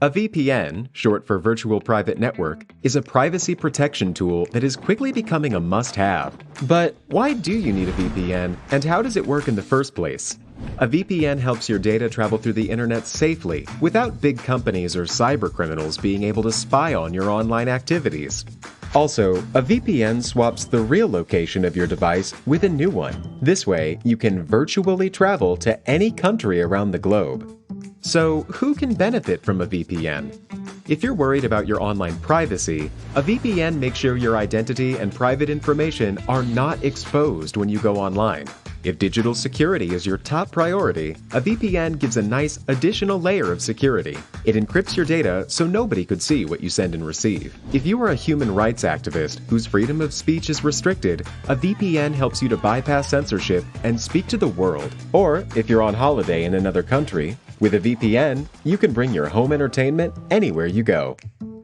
A VPN, short for Virtual Private Network, is a privacy protection tool that is quickly becoming a must-have. But why do you need a VPN, and how does it work in the first place? A VPN helps your data travel through the internet safely, without big companies or cybercriminals being able to spy on your online activities. Also, a VPN swaps the real location of your device with a new one. This way, you can virtually travel to any country around the globe. So, who can benefit from a VPN? If you're worried about your online privacy, a VPN makes sure your identity and private information are not exposed when you go online. If digital security is your top priority, a VPN gives a nice additional layer of security. It encrypts your data so nobody could see what you send and receive. If you are a human rights activist whose freedom of speech is restricted, a VPN helps you to bypass censorship and speak to the world. Or, if you're on holiday in another country, with a VPN, you can bring your home entertainment anywhere you go.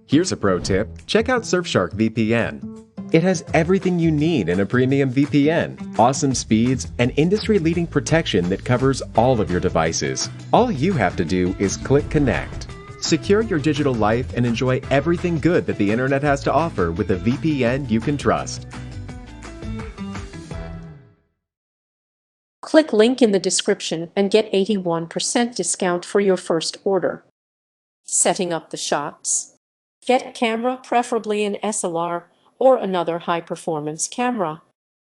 Here's a pro tip: check out Surfshark VPN. It has everything you need in a premium VPN, awesome speeds, and industry-leading protection that covers all of your devices. All you have to do is click Connect. Secure your digital life and enjoy everything good that the internet has to offer with a VPN you can trust. Click link in the description and get 81% discount for your first order. Setting up the shots. Get a camera, preferably an SLR or another high-performance camera.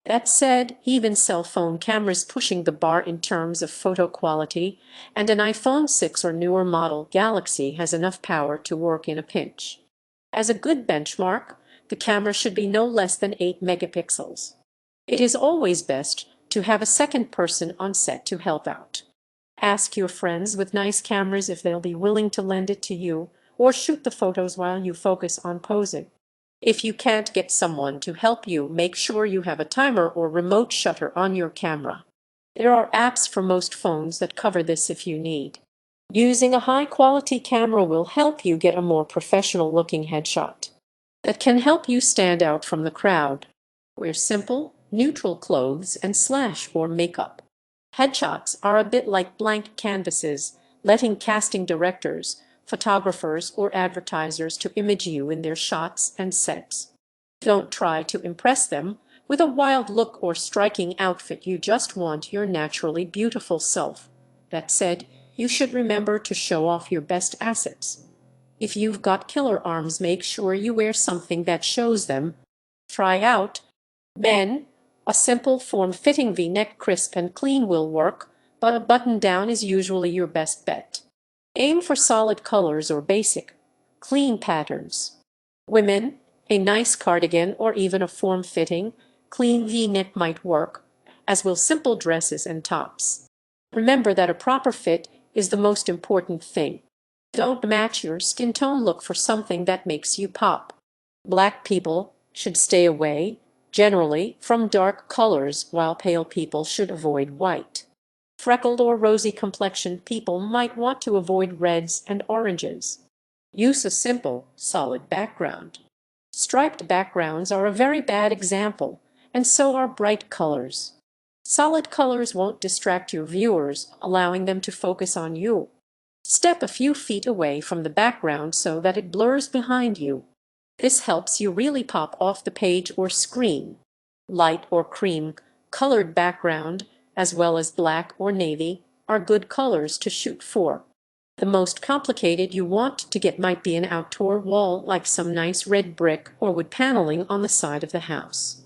That said, even cell phone cameras pushing the bar in terms of photo quality, and an iPhone 6 or newer model Galaxy has enough power to work in a pinch. As a good benchmark, the camera should be no less than 8 megapixels. It is always best to have a second person on set to help out. Ask your friends with nice cameras if they'll be willing to lend it to you, or shoot the photos while you focus on posing. If you can't get someone to help you, make sure you have a timer or remote shutter on your camera. There are apps for most phones that cover this if you need. Using a high-quality camera will help you get a more professional-looking headshot that can help you stand out from the crowd. Wear simple, neutral clothes and slash or makeup. Headshots are a bit like blank canvases, letting casting directors, photographers, or advertisers to image you in their shots and sets. Don't try to impress them with a wild look or striking outfit. You just want your naturally beautiful self. That said, you should remember to show off your best assets. If you've got killer arms, make sure you wear something that shows them. Try out. Men, a simple form-fitting V-neck, crisp and clean, will work, but a button-down is usually your best bet. Aim for solid colors or basic, clean patterns. Women, a nice cardigan or even a form-fitting, clean V-neck might work, as will simple dresses and tops. Remember that a proper fit is the most important thing. Don't match your skin tone. Look for something that makes you pop. Black people should stay away, generally, from dark colors, while pale people should avoid white. Freckled or rosy complexion people might want to avoid reds and oranges. Use a simple, solid background. Striped backgrounds are a very bad example, and so are bright colors. Solid colors won't distract your viewers, allowing them to focus on you. Step a few feet away from the background so that it blurs behind you. This helps you really pop off the page or screen. Light or cream colored background, as well as black or navy, are good colors to shoot for. The most complicated you want to get might be an outdoor wall, like some nice red brick or wood paneling on the side of the house.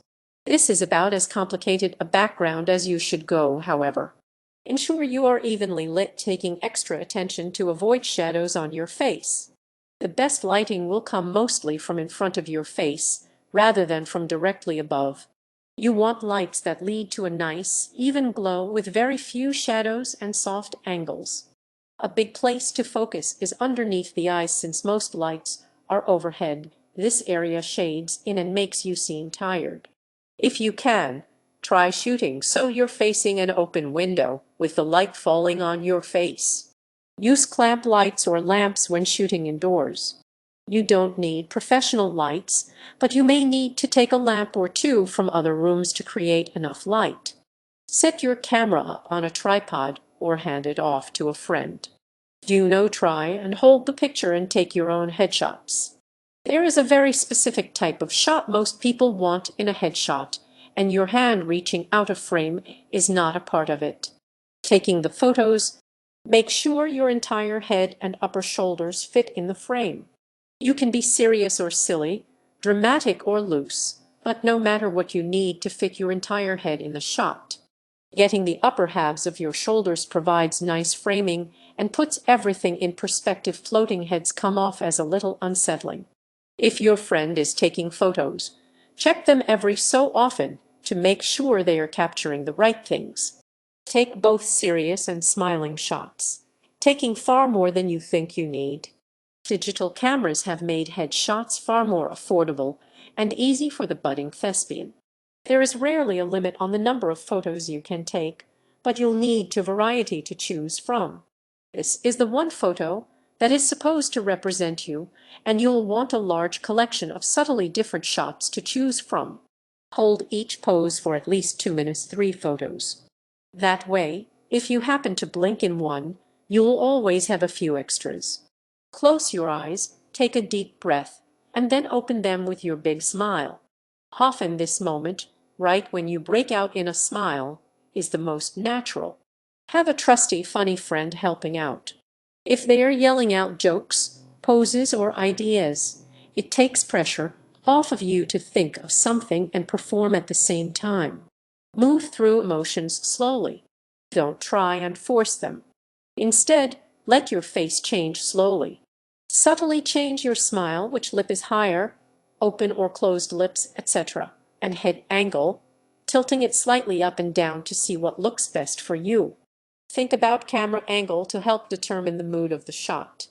This is about as complicated a background as you should go, however. Ensure you are evenly lit, taking extra attention to avoid shadows on your face. The best lighting will come mostly from in front of your face, rather than from directly above. You want lights that lead to a nice, even glow with very few shadows and soft angles. A big place to focus is underneath the eyes, since most lights are overhead. This area shades in and makes you seem tired. If you can, try shooting so you're facing an open window, with the light falling on your face. Use clamp lights or lamps when shooting indoors. You don't need professional lights, but you may need to take a lamp or two from other rooms to create enough light. Set your camera up on a tripod or hand it off to a friend. Try and hold the picture and take your own headshots. There is a very specific type of shot most people want in a headshot, and your hand reaching out of frame is not a part of it. Taking the photos, make sure your entire head and upper shoulders fit in the frame. You can be serious or silly, dramatic or loose, but no matter what, you need to fit your entire head in the shot. Getting the upper halves of your shoulders provides nice framing and puts everything in perspective. Floating heads come off as a little unsettling. If your friend is taking photos, check them every so often to make sure they are capturing the right things. Take both serious and smiling shots, taking far more than you think you need. Digital cameras have made headshots far more affordable and easy for the budding thespian. There is rarely a limit on the number of photos you can take, but you'll need a variety to choose from. This is the one photo that is supposed to represent you, and you'll want a large collection of subtly different shots to choose from. Hold each pose for at least 2 minutes, 3 photos. That way, if you happen to blink in one, you'll always have a few extras. Close your eyes, take a deep breath, and then open them with your big smile. Often this moment, right when you break out in a smile, is the most natural. Have a trusty, funny friend helping out. If they are yelling out jokes, poses, or ideas, it takes pressure off of you to think of something and perform at the same time. Move through emotions slowly. Don't try and force them. Instead, let your face change slowly. Subtly change your smile, which lip is higher, open or closed lips, etc., and head angle, tilting it slightly up and down to see what looks best for you. Think about camera angle to help determine the mood of the shot.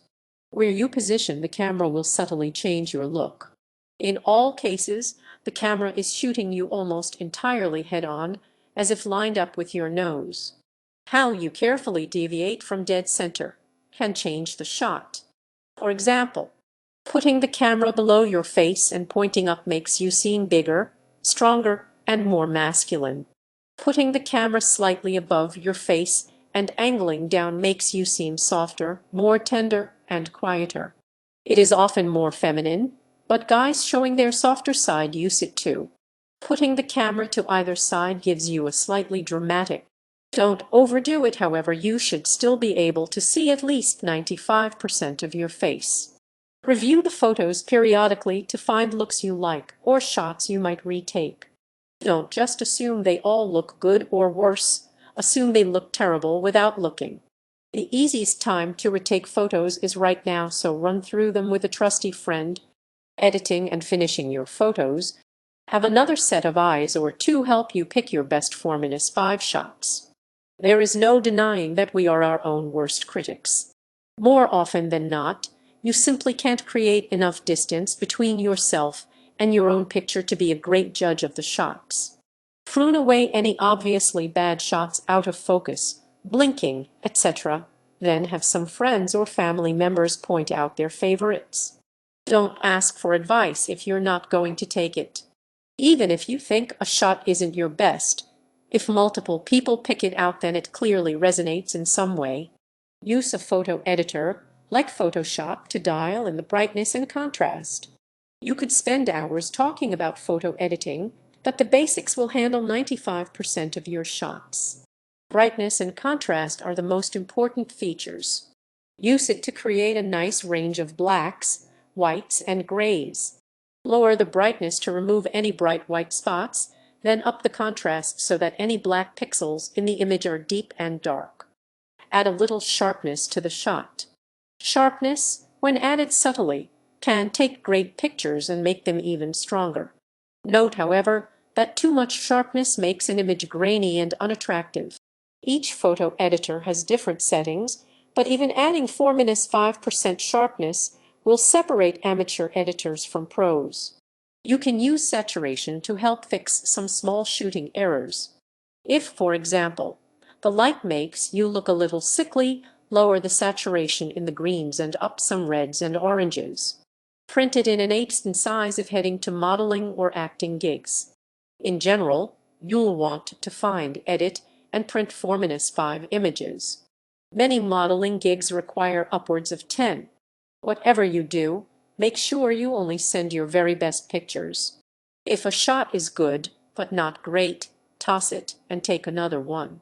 Where you position the camera will subtly change your look. In all cases, the camera is shooting you almost entirely head-on, as if lined up with your nose. How you carefully deviate from dead center can change the shot. For example, putting the camera below your face and pointing up makes you seem bigger, stronger, and more masculine. Putting the camera slightly above your face and angling down makes you seem softer, more tender, and quieter. It is often more feminine, but guys showing their softer side use it too. Putting the camera to either side gives you a slightly dramatic. Don't overdo it, however, you should still be able to see at least 95% of your face. Review the photos periodically to find looks you like or shots you might retake. Don't just assume they all look good, or worse, assume they look terrible without looking. The easiest time to retake photos is right now, so run through them with a trusty friend. Editing and finishing your photos. Have another set of eyes or two help you pick your best 4-5 shots. There is no denying that we are our own worst critics. More often than not, you simply can't create enough distance between yourself and your own picture to be a great judge of the shots. Prune away any obviously bad shots out of focus, blinking, etc. Then have some friends or family members point out their favorites. Don't ask for advice if you're not going to take it. Even if you think a shot isn't your best, if multiple people pick it out, then it clearly resonates in some way. Use a photo editor, like Photoshop, to dial in the brightness and contrast. You could spend hours talking about photo editing, but the basics will handle 95% of your shots. Brightness and contrast are the most important features. Use it to create a nice range of blacks, whites, and grays. Lower the brightness to remove any bright white spots, then up the contrast so that any black pixels in the image are deep and dark. Add a little sharpness to the shot. Sharpness, when added subtly, can take great pictures and make them even stronger. Note, however, that too much sharpness makes an image grainy and unattractive. Each photo editor has different settings, but even adding 4-5% sharpness will separate amateur editors from pros. You can use saturation to help fix some small shooting errors. If, for example, the light makes you look a little sickly, lower the saturation in the greens and up some reds and oranges. Print it in an 1/8 size if heading to modeling or acting gigs. In general, you'll want to find, edit, and print 4-5 images. Many modeling gigs require upwards of 10. Whatever you do, make sure you only send your very best pictures. If a shot is good, but not great, toss it and take another one.